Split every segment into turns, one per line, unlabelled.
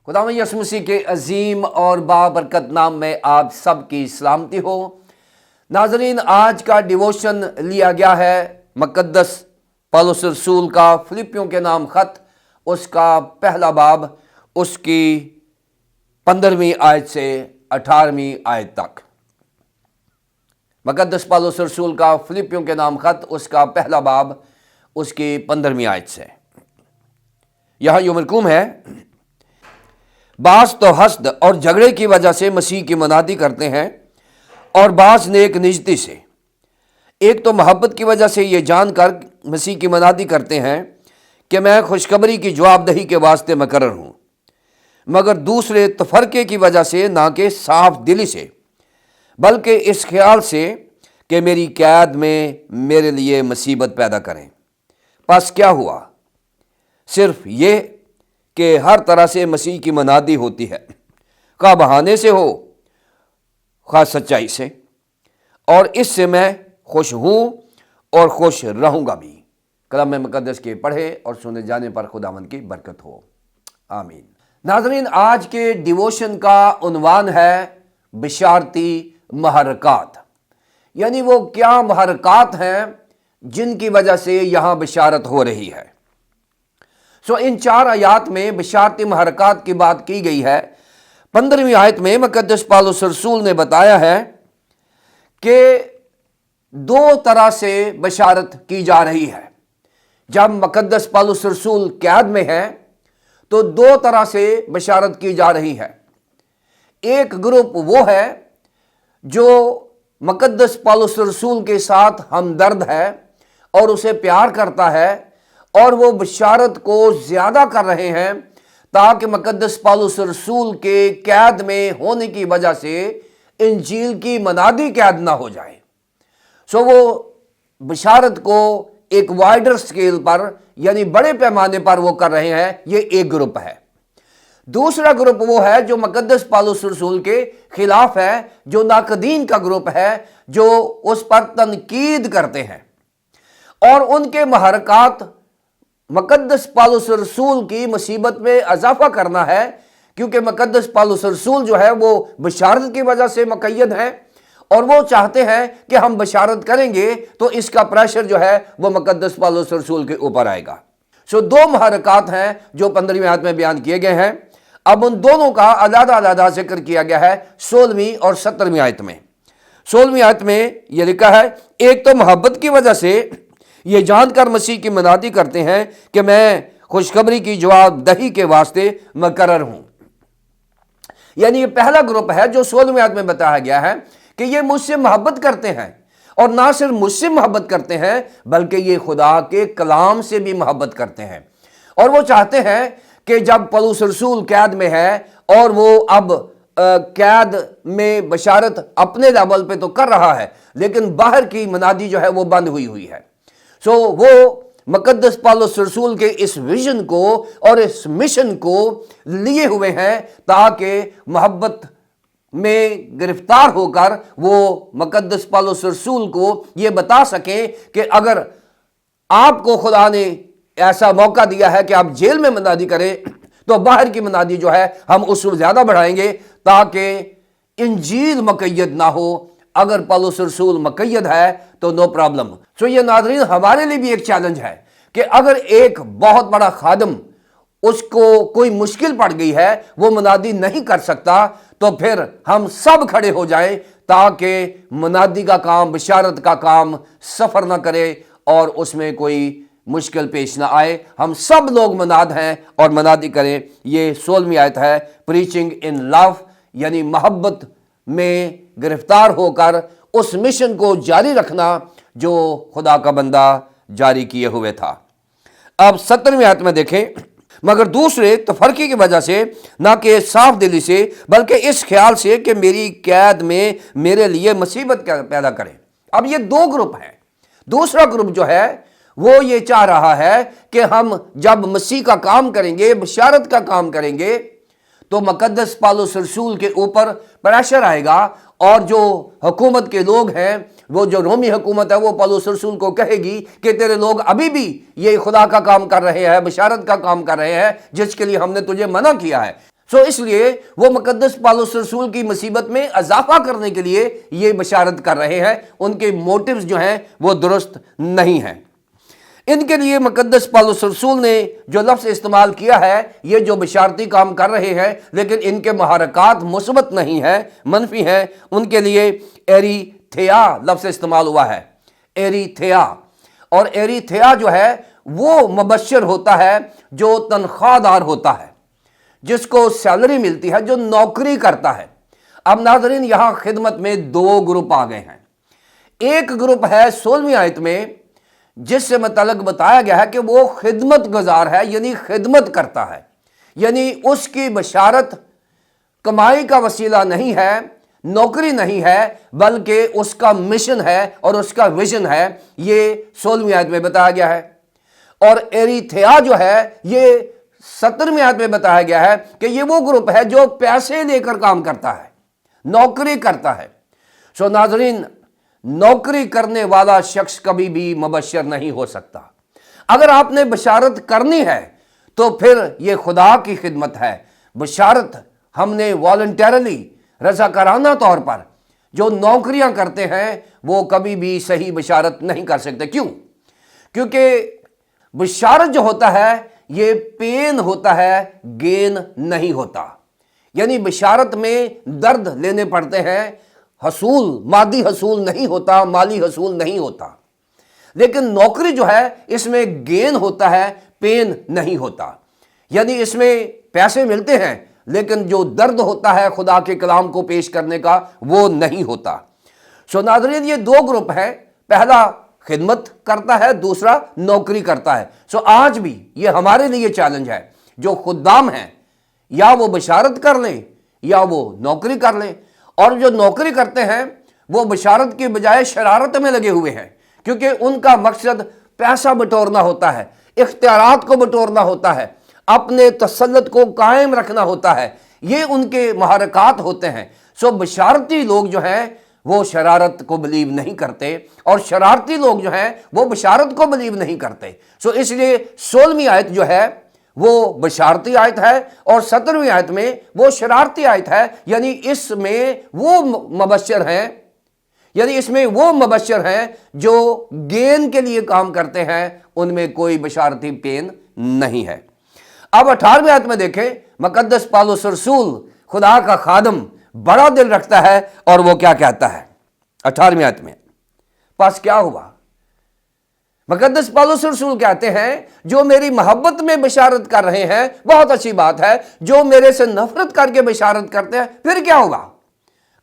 خدا یسوع مسیح کے عظیم اور بابرکت نام میں آپ سب کی سلامتی ہو۔ ناظرین، آج کا ڈیووشن لیا گیا ہے مقدس پولس رسول کا فلپیوں کے نام خط، اس کا پہلا باب، اس کی 15ویں آیت سے 18ویں آیت تک۔ مقدس پولس رسول کا فلپیوں کے نام خط، اس کا پہلا باب، اس کی 15ویں آیت سے۔ یہاں یوں مرقوم ہے: بعض تو حسد اور جھگڑے کی وجہ سے مسیح کی منادی کرتے ہیں، اور بعض نیک نیتی سے۔ ایک تو محبت کی وجہ سے یہ جان کر مسیح کی منادی کرتے ہیں کہ میں خوشخبری کی جواب دہی کے واسطے مقرر ہوں، مگر دوسرے تفرقے کی وجہ سے، نہ کہ صاف دلی سے، بلکہ اس خیال سے کہ میری قید میں میرے لیے مصیبت پیدا کریں۔ پس کیا ہوا؟ صرف یہ کہ ہر طرح سے مسیح کی منادی ہوتی ہے، خواہ بہانے سے ہو خواہ سچائی سے، اور اس سے میں خوش ہوں اور خوش رہوں گا بھی۔ کلام مقدس کے پڑھے اور سنے جانے پر خداوند کی برکت ہو، آمین۔ ناظرین، آج کے ڈیووشن کا عنوان ہے بشارتی محرکات، یعنی وہ کیا محرکات ہیں جن کی وجہ سے یہاں بشارت ہو رہی ہے۔ ان 4 آیات میں بشارتی محرکات کی بات کی گئی ہے۔ 15ویں آیت میں مقدس پولس رسول نے بتایا ہے کہ 2 طرح سے بشارت کی جا رہی ہے۔ جب مقدس پولس رسول قید میں ہے تو 2 طرح سے بشارت کی جا رہی ہے۔ ایک گروپ وہ ہے جو مقدس پولس رسول کے ساتھ ہمدرد ہے اور اسے پیار کرتا ہے، اور وہ بشارت کو زیادہ کر رہے ہیں تاکہ مقدس پولس رسول کے قید میں ہونے کی وجہ سے انجیل کی منادی قید نہ ہو جائے۔ وہ بشارت کو ایک وائڈر سکیل پر، یعنی بڑے پیمانے پر وہ کر رہے ہیں۔ یہ ایک گروپ ہے۔ دوسرا گروپ وہ ہے جو مقدس پولس رسول کے خلاف ہے، جو ناقدین کا گروپ ہے، جو اس پر تنقید کرتے ہیں، اور ان کے محرکات مقدس پولس رسول کی مصیبت میں اضافہ کرنا ہے، کیونکہ مقدس پولس رسول جو ہے وہ بشارت کی وجہ سے مقید ہے، اور وہ چاہتے ہیں کہ ہم بشارت کریں گے تو اس کا پریشر جو ہے وہ مقدس پولس رسول کے اوپر آئے گا۔ 2 محرکات ہیں جو 15ویں آیت میں بیان کیے گئے ہیں۔ اب ان دونوں کا علیحدہ علیحدہ ذکر کیا گیا ہے 16ویں اور 17ویں آیت میں۔ 16ویں آیت میں یہ لکھا ہے: ایک تو محبت کی وجہ سے یہ جان کر مسیح کی منادی کرتے ہیں کہ میں خوشخبری کی جواب دہی کے واسطے مقرر ہوں۔ یعنی یہ پہلا گروپ ہے جو 16ویں آیت میں بتایا گیا ہے کہ یہ مجھ سے محبت کرتے ہیں، اور نہ صرف مجھ سے محبت کرتے ہیں بلکہ یہ خدا کے کلام سے بھی محبت کرتے ہیں، اور وہ چاہتے ہیں کہ جب پولس رسول قید میں ہے اور وہ اب قید میں بشارت اپنے لیول پہ تو کر رہا ہے، لیکن باہر کی منادی جو ہے وہ بند ہوئی ہے۔ وہ مقدس پولس رسول کے اس ویژن کو اور اس مشن کو لیے ہوئے ہیں تاکہ محبت میں گرفتار ہو کر وہ مقدس پولس رسول کو یہ بتا سکیں کہ اگر آپ کو خدا نے ایسا موقع دیا ہے کہ آپ جیل میں منادی کریں تو باہر کی منادی جو ہے ہم اس کو زیادہ بڑھائیں گے تاکہ انجیل مقید نہ ہو۔ اگر پولس رسول مقید ہے تو نو پرابلم۔ یہ ناظرین ہمارے لیے بھی ایک چیلنج ہے کہ اگر ایک بہت بڑا خادم، اس کو کوئی مشکل پڑ گئی ہے، وہ منادی نہیں کر سکتا، تو پھر ہم سب کھڑے ہو جائیں تاکہ منادی کا کام، بشارت کا کام سفر نہ کرے اور اس میں کوئی مشکل پیش نہ آئے۔ ہم سب لوگ مناد ہیں اور منادی کریں۔ یہ 16ویں آیت ہے، پریچنگ ان لو، یعنی محبت میں گرفتار ہو کر اس مشن کو جاری رکھنا جو خدا کا بندہ جاری کیے ہوئے تھا۔ اب 17ویں آیت میں دیکھیں: مگر دوسرے تفرقے کی وجہ سے، نہ کہ صاف دلی سے، بلکہ اس خیال سے کہ میری قید میں میرے لیے مصیبت پیدا کریں۔ اب یہ 2 گروپ ہیں۔ دوسرا گروپ جو ہے وہ یہ چاہ رہا ہے کہ ہم جب مسیح کا کام کریں گے، بشارت کا کام کریں گے، تو مقدس پولس رسول کے اوپر پریشر آئے گا، اور جو حکومت کے لوگ ہیں، وہ جو رومی حکومت ہے، وہ پولس رسول کو کہے گی کہ تیرے لوگ ابھی بھی یہ خدا کا کام کر رہے ہیں، بشارت کا کام کر رہے ہیں جس کے لیے ہم نے تجھے منع کیا ہے۔ سو اس لیے وہ مقدس پالوس رسول کی مصیبت میں اضافہ کرنے کے لیے یہ بشارت کر رہے ہیں، ان کے موٹیوز جو ہیں وہ درست نہیں ہیں۔ ان کے لیے مقدس پالوس رسول نے جو لفظ استعمال کیا ہے، یہ جو بشارتی کام کر رہے ہیں لیکن ان کے محرکات مثبت نہیں ہیں، منفی ہیں، ان کے لیے ایریتھیا لفظ استعمال ہوا ہے، ایریتھیا۔ اور ایریتھیا جو ہے وہ مبشر ہوتا ہے جو تنخواہ دار ہوتا ہے، جس کو سیلری ملتی ہے، جو نوکری کرتا ہے۔ اب ناظرین، یہاں خدمت میں دو گروپ آ گئے ہیں۔ ایک گروپ ہے 16ویں آیت میں، جس سے متعلق بتایا گیا ہے کہ وہ خدمت گزار ہے، یعنی خدمت کرتا ہے، یعنی اس کی بشارت کمائی کا وسیلہ نہیں ہے، نوکری نہیں ہے، بلکہ اس کا مشن ہے اور اس کا ویژن ہے۔ یہ 16ویں آیت میں بتایا گیا ہے۔ اور ایریتھیا جو ہے یہ 17ویں آیت میں بتایا گیا ہے کہ یہ وہ گروپ ہے جو پیسے لے کر کام کرتا ہے، نوکری کرتا ہے۔ سو ناظرین، نوکری کرنے والا شخص کبھی بھی مبشر نہیں ہو سکتا۔ اگر آپ نے بشارت کرنی ہے تو پھر یہ خدا کی خدمت ہے۔ بشارت ہم نے والنٹیرلی، رضاکارانہ طور پر جو نوکریاں کرتے ہیں وہ کبھی بھی صحیح بشارت نہیں کر سکتے۔ کیوں؟ کیونکہ بشارت جو ہوتا ہے یہ پین ہوتا ہے، گین نہیں ہوتا۔ یعنی بشارت میں درد لینے پڑتے ہیں، حصول، مادی حصول نہیں ہوتا، مالی حصول نہیں ہوتا۔ لیکن نوکری جو ہے اس میں گین ہوتا ہے، پین نہیں ہوتا۔ یعنی اس میں پیسے ملتے ہیں لیکن جو درد ہوتا ہے خدا کے کلام کو پیش کرنے کا وہ نہیں ہوتا۔ سو ناظرین، یہ دو گروپ ہیں، پہلا خدمت کرتا ہے، دوسرا نوکری کرتا ہے۔ سو آج بھی یہ ہمارے لیے چیلنج ہے، جو خدام ہیں یا وہ بشارت کر لیں یا وہ نوکری کر لیں۔ اور جو نوکری کرتے ہیں وہ بشارت کے بجائے شرارت میں لگے ہوئے ہیں، کیونکہ ان کا مقصد پیسہ بٹورنا ہوتا ہے، اختیارات کو بٹورنا ہوتا ہے، اپنے تسلط کو قائم رکھنا ہوتا ہے، یہ ان کے محرکات ہوتے ہیں۔ سو بشارتی لوگ جو ہیں وہ شرارت کو بلیو نہیں کرتے، اور شرارتی لوگ جو ہیں وہ بشارت کو بلیو نہیں کرتے۔ سو اس لیے 16ویں آیت جو ہے وہ بشارتی آیت ہے اور 17ویں آیت میں وہ شرارتی آیت ہے۔ یعنی اس میں وہ مبشر ہیں، جو گین کے لیے کام کرتے ہیں، ان میں کوئی بشارتی پین نہیں ہے۔ اب 18ویں آیت میں دیکھیں، مقدس پالوس رسول خدا کا خادم بڑا دل رکھتا ہے اور وہ کیا کہتا ہے 18ویں آیت میں؟ پس کیا ہوا؟ مقدس پالوس رسول کہتے ہیں جو میری محبت میں بشارت کر رہے ہیں بہت اچھی بات ہے، جو میرے سے نفرت کر کے بشارت کرتے ہیں پھر کیا ہوگا؟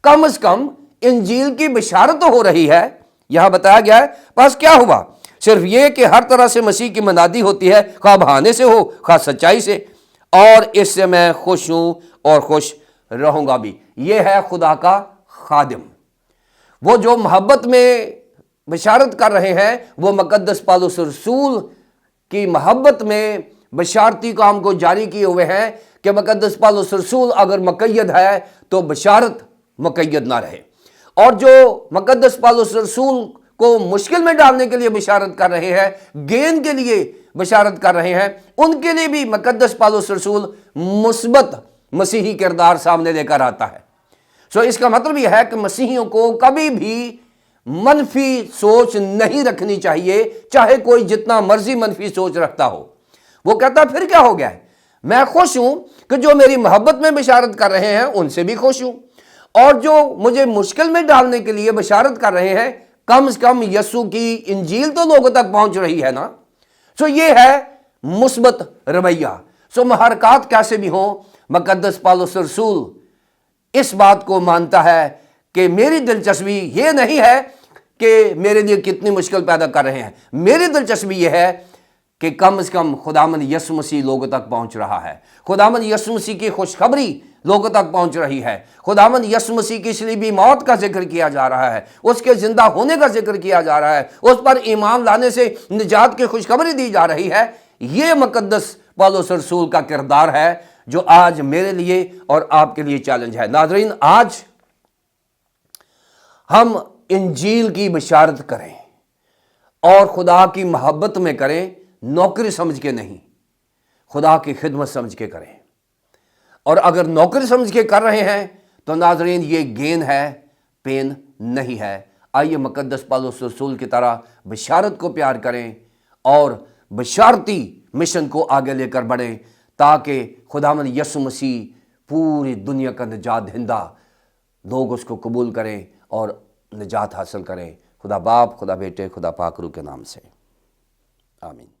کم از کم انجیل کی بشارت تو ہو رہی ہے۔ یہاں بتایا گیا ہے پس کیا ہوا؟ صرف یہ کہ ہر طرح سے مسیح کی منادی ہوتی ہے، خواہ بہانے سے ہو خواہ سچائی سے، اور اس سے میں خوش ہوں اور خوش رہوں گا بھی۔ یہ ہے خدا کا خادم، وہ جو محبت میں بشارت کر رہے ہیں، وہ مقدس پالوس رسول کی محبت میں بشارتی کام کو جاری کیے ہوئے ہیں کہ مقدس پالوس رسول اگر مقید ہے تو بشارت مقید نہ رہے۔ اور جو مقدس پالوس رسول کو مشکل میں ڈالنے کے لیے بشارت کر رہے ہیں، گین کے لیے بشارت کر رہے ہیں، ان کے لیے بھی مقدس پالوس رسول مثبت مسیحی کردار سامنے لے کر آتا ہے۔ سو اس کا مطلب یہ ہے کہ مسیحیوں کو کبھی بھی منفی سوچ نہیں رکھنی چاہیے، چاہے کوئی جتنا مرضی منفی سوچ رکھتا ہو۔ وہ کہتا پھر کیا ہو گیا ہے؟ میں خوش ہوں کہ جو میری محبت میں بشارت کر رہے ہیں ان سے بھی خوش ہوں، اور جو مجھے مشکل میں ڈالنے کے لیے بشارت کر رہے ہیں کم از کم یسوع کی انجیل تو لوگوں تک پہنچ رہی ہے نا۔ سو یہ ہے مثبت رویہ۔ سو محرکات کیسے بھی ہوں، مقدس پالوس رسول اس بات کو مانتا ہے کہ میری دلچسپی یہ نہیں ہے کہ میرے لیے کتنی مشکل پیدا کر رہے ہیں، میری دلچسپی یہ ہے کہ کم از کم خداوند یسوع مسیح لوگوں تک پہنچ رہا ہے، خداوند یسوع مسیح کی خوشخبری لوگوں تک پہنچ رہی ہے، خداوند یسوع مسیح کی صلیبی موت کا ذکر کیا جا رہا ہے، اس کے زندہ ہونے کا ذکر کیا جا رہا ہے، اس پر ایمان لانے سے نجات کی خوشخبری دی جا رہی ہے۔ یہ مقدس پالوس رسول کا کردار ہے جو آج میرے لیے اور آپ کے لیے چیلنج ہے۔ ناظرین، آج ہم انجیل کی بشارت کریں اور خدا کی محبت میں کریں، نوکری سمجھ کے نہیں، خدا کی خدمت سمجھ کے کریں۔ اور اگر نوکری سمجھ کے کر رہے ہیں تو ناظرین یہ گین ہے، پین نہیں ہے۔ آئیے مقدس پالوس رسول کی طرح بشارت کو پیار کریں اور بشارتی مشن کو آگے لے کر بڑھیں، تاکہ خداوند یسوع مسیح پوری دنیا کا نجات دہندہ لوگ اس کو قبول کریں اور نجات حاصل کریں۔ خدا باپ، خدا بیٹے، خدا پاک روح کے نام سے آمین۔